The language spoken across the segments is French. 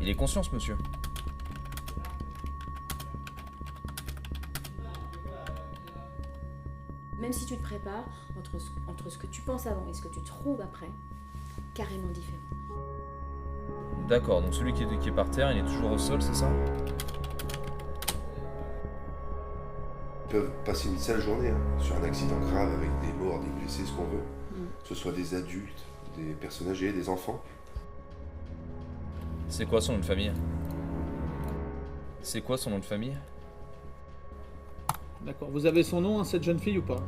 Il est conscient, ce monsieur. Même si tu te prépares, entre ce que tu penses avant et ce que tu trouves après, carrément différent. D'accord, donc celui qui est par terre, il est toujours au sol, c'est ça? Ils peuvent passer une sale journée sur un accident grave avec des morts, des blessés, ce qu'on veut. Que ce soit des adultes, des personnes âgées, des enfants. C'est quoi son nom de famille? C'est quoi son nom de famille? D'accord. Vous avez son nom, cette jeune fille, ou pas?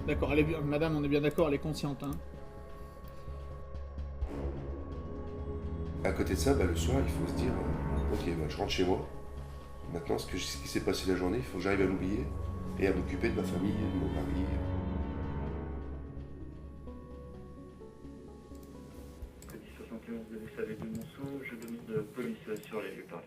D'accord. Madame, on est bien d'accord, elle est consciente, hein? À côté de ça, le soir, il faut se dire, ok, je rentre chez moi. Maintenant, ce qui s'est passé la journée, il faut que j'arrive à l'oublier et à m'occuper de ma famille, de mon mari. 71 de l'SAV de Monceau, je demande police sur les lieux parlés.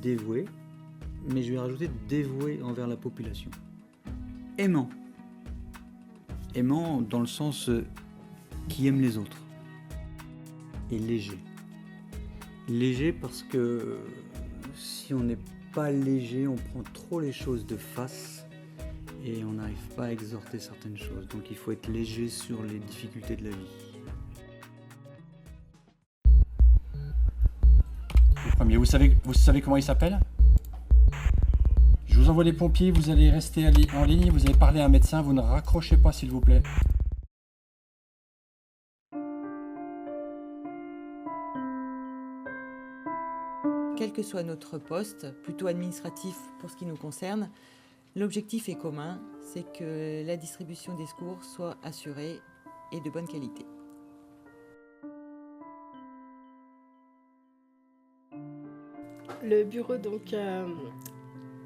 Dévoué, mais je vais rajouter dévoué envers la population. Aimant. Aimant dans le sens qui aime les autres. Et léger. Léger parce que si on n'est pas léger, on prend trop les choses de face et on n'arrive pas à exhorter certaines choses. Donc il faut être léger sur les difficultés de la vie. Premier, vous savez comment il s'appelle? Je vous envoie les pompiers, vous allez rester en ligne, vous allez parler à un médecin, vous ne raccrochez pas s'il vous plaît. Quel que soit notre poste, plutôt administratif pour ce qui nous concerne, l'objectif est commun, c'est que la distribution des secours soit assurée et de bonne qualité. Le bureau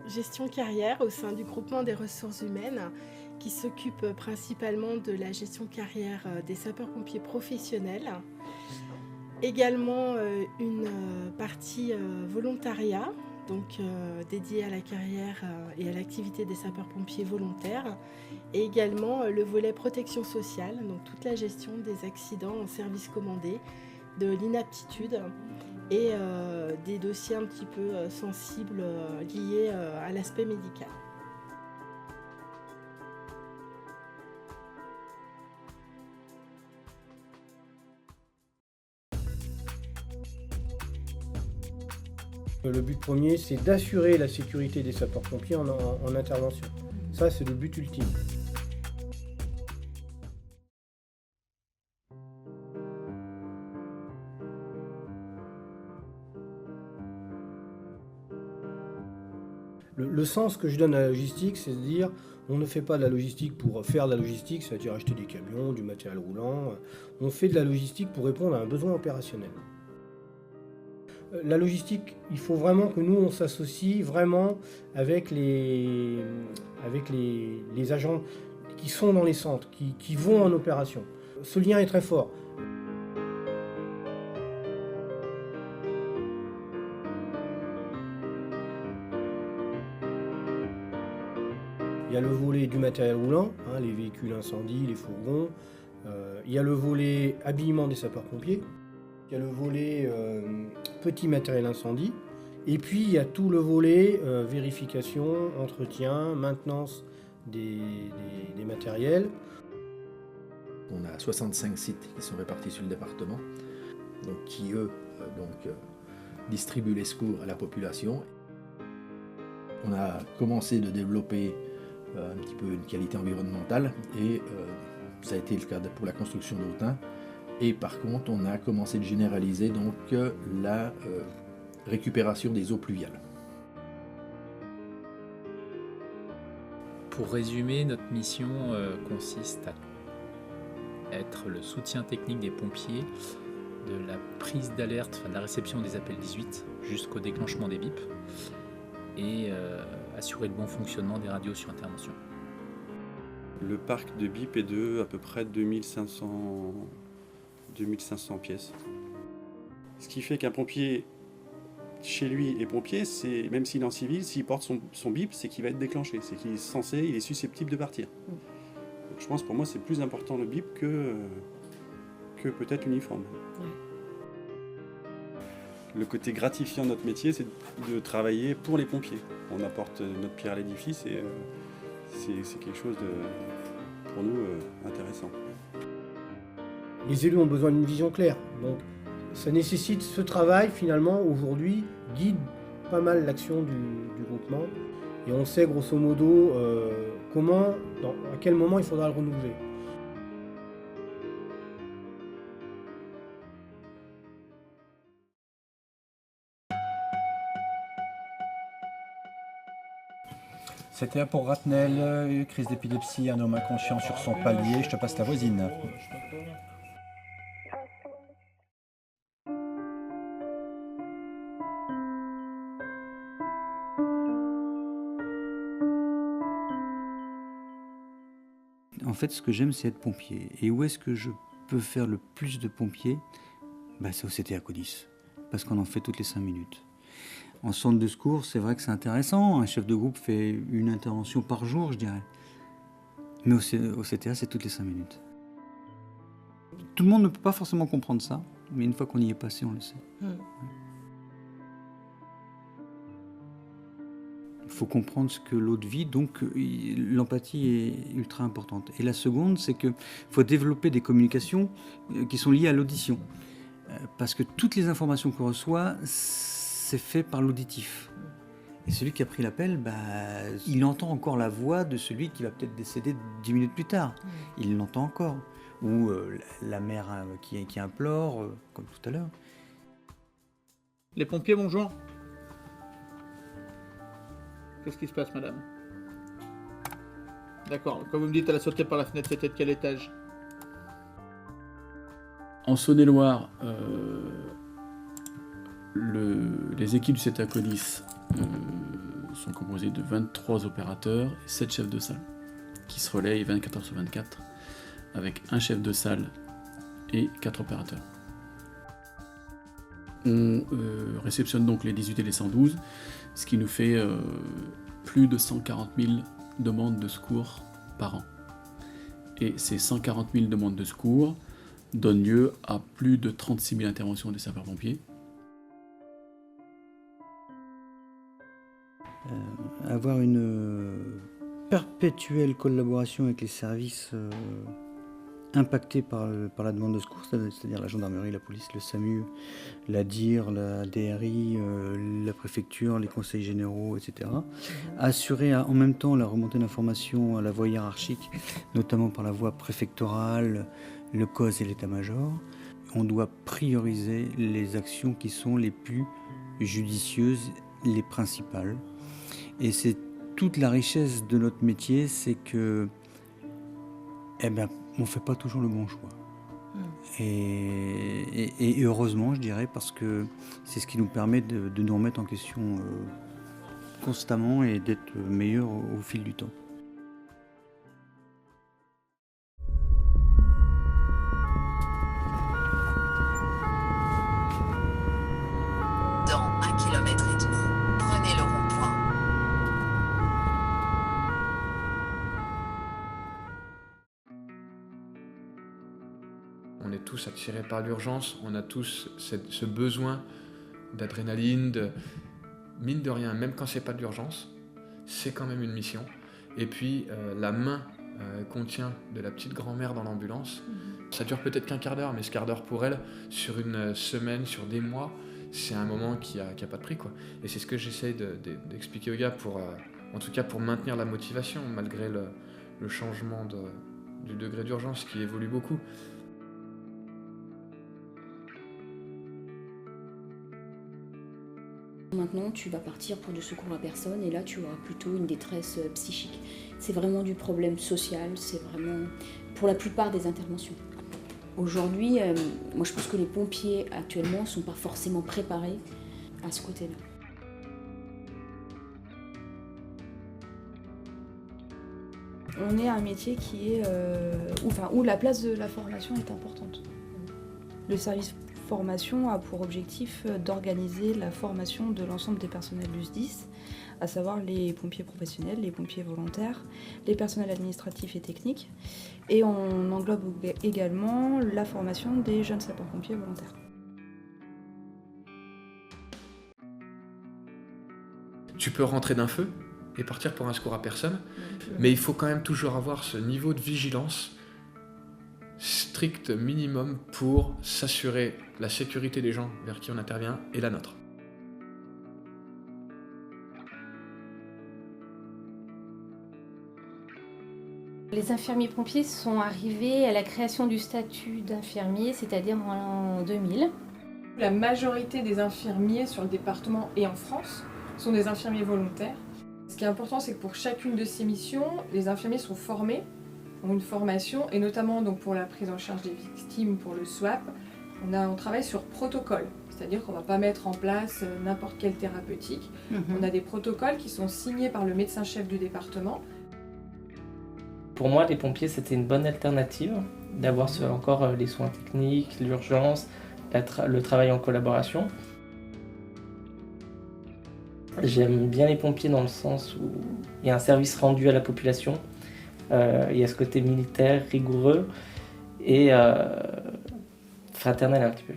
gestion carrière au sein du groupement des ressources humaines qui s'occupe principalement de la gestion carrière des sapeurs-pompiers professionnels. Également une partie volontariat, dédiée à la carrière et à l'activité des sapeurs-pompiers volontaires. Et également le volet protection sociale, donc toute la gestion des accidents en service commandé, de l'inaptitude et des dossiers un petit peu sensibles liés à l'aspect médical. Le but premier, c'est d'assurer la sécurité des sapeurs-pompiers en intervention. Ça, c'est le but ultime. Le sens que je donne à la logistique, c'est de dire on ne fait pas de la logistique pour faire de la logistique, c'est-à-dire acheter des camions, du matériel roulant. On fait de la logistique pour répondre à un besoin opérationnel. La logistique, il faut vraiment que nous, on s'associe vraiment avec les agents qui sont dans les centres, qui vont en opération. Ce lien est très fort. Il y a le volet du matériel roulant, les véhicules incendies, les fourgons. Il y a le volet habillement des sapeurs-pompiers. Il y a le volet petit matériel incendie. Et puis il y a tout le volet vérification, entretien, maintenance des matériels. On a 65 sites qui sont répartis sur le département, donc qui eux distribuent les secours à la population. On a commencé de développer un petit peu une qualité environnementale et ça a été le cas pour la construction d'Autun. Et par contre, on a commencé de généraliser donc la récupération des eaux pluviales. Pour résumer, notre mission consiste à être le soutien technique des pompiers de la prise d'alerte, de la réception des appels 18 jusqu'au déclenchement des bips et assurer le bon fonctionnement des radios sur intervention. Le parc de BIP est de à peu près 2500 pièces. Ce qui fait qu'un pompier, chez lui, est pompier, c'est, même s'il est en civil, s'il porte son BIP, c'est qu'il va être déclenché, c'est qu'il est censé, il est susceptible de partir. Donc, je pense pour moi c'est plus important le BIP que peut-être l'uniforme. Le côté gratifiant de notre métier, c'est de travailler pour les pompiers. On apporte notre pierre à l'édifice et c'est quelque chose de, pour nous, intéressant. Les élus ont besoin d'une vision claire, donc ça nécessite ce travail finalement aujourd'hui guide pas mal l'action du groupement et on sait grosso modo à quel moment il faudra le renouveler. C'était pour Ratnel, crise d'épilepsie, un homme inconscient sur son palier. Je te passe ta voisine. En fait, ce que j'aime, c'est être pompier. Et où est-ce que je peux faire le plus de pompiers ? C'est au CTA Codis. Parce qu'on en fait toutes les 5 minutes. En centre de secours, c'est vrai que c'est intéressant. Un chef de groupe fait une intervention par jour, je dirais. Mais au CTA, c'est toutes les 5 minutes. Tout le monde ne peut pas forcément comprendre ça, mais une fois qu'on y est passé, on le sait. Il faut comprendre ce que l'autre vit, donc l'empathie est ultra importante. Et la seconde, c'est qu'il faut développer des communications qui sont liées à l'audition. Parce que toutes les informations qu'on reçoit, c'est fait par l'auditif. Et celui qui a pris l'appel, il entend encore la voix de celui qui va peut-être décéder 10 minutes plus tard. Il l'entend encore. Ou la mère qui implore, comme tout à l'heure. Les pompiers, bonjour. Qu'est-ce qui se passe, madame? D'accord, quand vous me dites elle a sauté par la fenêtre, c'était de quel étage? En Saône-et-Loire, les équipes du CTA Codis sont composées de 23 opérateurs et 7 chefs de salle qui se relayent 24 heures sur 24 avec un chef de salle et 4 opérateurs. On réceptionne donc les 18 et les 112, ce qui nous fait plus de 140 000 demandes de secours par an. Et ces 140 000 demandes de secours donnent lieu à plus de 36 000 interventions des sapeurs-pompiers. Avoir une perpétuelle collaboration avec les services impactés par la demande de secours, c'est-à-dire la gendarmerie, la police, le SAMU, la DIR, la DRI, la préfecture, les conseils généraux, etc. Assurer en même temps la remontée d'informations à la voie hiérarchique, notamment par la voie préfectorale, le COS et l'état-major. On doit prioriser les actions qui sont les plus judicieuses, les principales. Et c'est toute la richesse de notre métier, c'est que on ne fait pas toujours le bon choix. Et heureusement, je dirais, parce que c'est ce qui nous permet de nous remettre en question constamment et d'être meilleurs au fil du temps. Dans 1,5 km, prenez le rond-point. On est tous attirés par l'urgence, on a tous ce besoin d'adrénaline, mine de rien, même quand c'est pas de l'urgence, c'est quand même une mission. Et puis la main qu'on tient de la petite grand-mère dans l'ambulance, ça dure peut-être qu'un quart d'heure, mais ce quart d'heure pour elle, sur une semaine, sur des mois, c'est un moment qui a pas de prix, quoi. Et c'est ce que j'essaye d'expliquer aux gars, en tout cas pour maintenir la motivation, malgré le changement du degré d'urgence qui évolue beaucoup. Maintenant, tu vas partir pour du secours à personne et là, tu auras plutôt une détresse psychique. C'est vraiment du problème social, c'est vraiment pour la plupart des interventions. Aujourd'hui, moi je pense que les pompiers actuellement ne sont pas forcément préparés à ce côté-là. on est un métier qui est, où la place de la formation est importante. Le service formation a pour objectif d'organiser la formation de l'ensemble des personnels du SDIS, à savoir les pompiers professionnels, les pompiers volontaires, les personnels administratifs et techniques, et on englobe également la formation des jeunes sapeurs-pompiers volontaires. Tu peux rentrer d'un feu et partir pour un secours à personne, mais il faut quand même toujours avoir ce niveau de vigilance strict minimum pour s'assurer la sécurité des gens vers qui on intervient et la nôtre. Les infirmiers pompiers sont arrivés à la création du statut d'infirmier, c'est-à-dire en 2000. La majorité des infirmiers sur le département et en France sont des infirmiers volontaires. Ce qui est important, c'est que pour chacune de ces missions, les infirmiers sont formés, ont une formation, et notamment donc pour la prise en charge des victimes, pour le SWAP, on travaille sur protocole. C'est-à-dire qu'on ne va pas mettre en place n'importe quelle thérapeutique. On a des protocoles qui sont signés par le médecin-chef du département. Pour moi, les pompiers, c'était une bonne alternative d'avoir encore les soins techniques, l'urgence, le travail en collaboration. J'aime bien les pompiers dans le sens où il y a un service rendu à la population. Il y a ce côté militaire, rigoureux et fraternel un petit peu.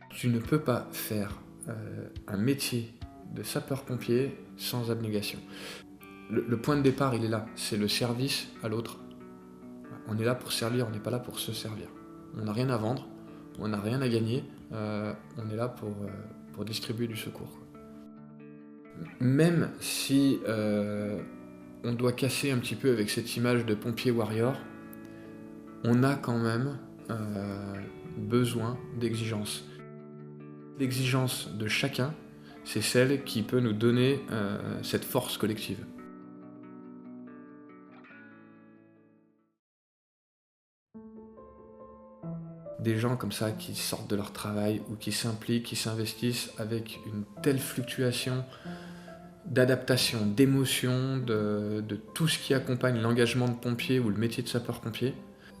Tu ne peux pas faire un métier de sapeur-pompier sans abnégation. Le point de départ, il est là, c'est le service à l'autre. On est là pour servir, on n'est pas là pour se servir. On n'a rien à vendre, on n'a rien à gagner, on est là pour distribuer du secours. Même si on doit casser un petit peu avec cette image de pompier warrior, on a quand même besoin d'exigence. L'exigence de chacun, c'est celle qui peut nous donner cette force collective. Des gens comme ça qui sortent de leur travail ou qui s'impliquent, qui s'investissent avec une telle fluctuation d'adaptation, d'émotion, de tout ce qui accompagne l'engagement de pompier ou le métier de sapeur-pompier,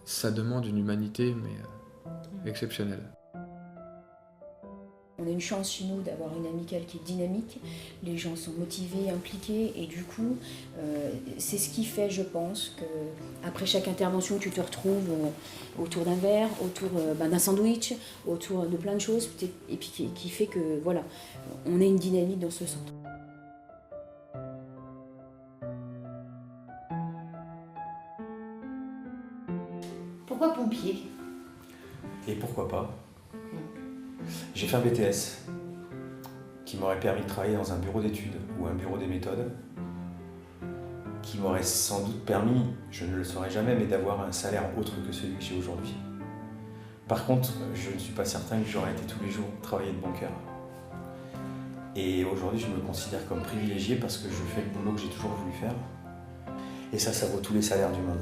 ça demande une humanité mais exceptionnelle. On a une chance chez nous d'avoir une amicale qui est dynamique, les gens sont motivés, impliqués et du coup c'est ce qui fait, je pense, qu'après chaque intervention tu te retrouves autour d'un verre, autour d'un sandwich, autour de plein de choses et puis qui fait que voilà, on a une dynamique dans ce centre. Pourquoi pompier? Et pourquoi pas? J'ai fait un BTS qui m'aurait permis de travailler dans un bureau d'études ou un bureau des méthodes, qui m'aurait sans doute permis, je ne le saurais jamais, mais d'avoir un salaire autre que celui que j'ai aujourd'hui. Par contre, je ne suis pas certain que j'aurais été tous les jours travailler de bon cœur. Et aujourd'hui, je me considère comme privilégié parce que je fais le boulot que j'ai toujours voulu faire. Et ça vaut tous les salaires du monde.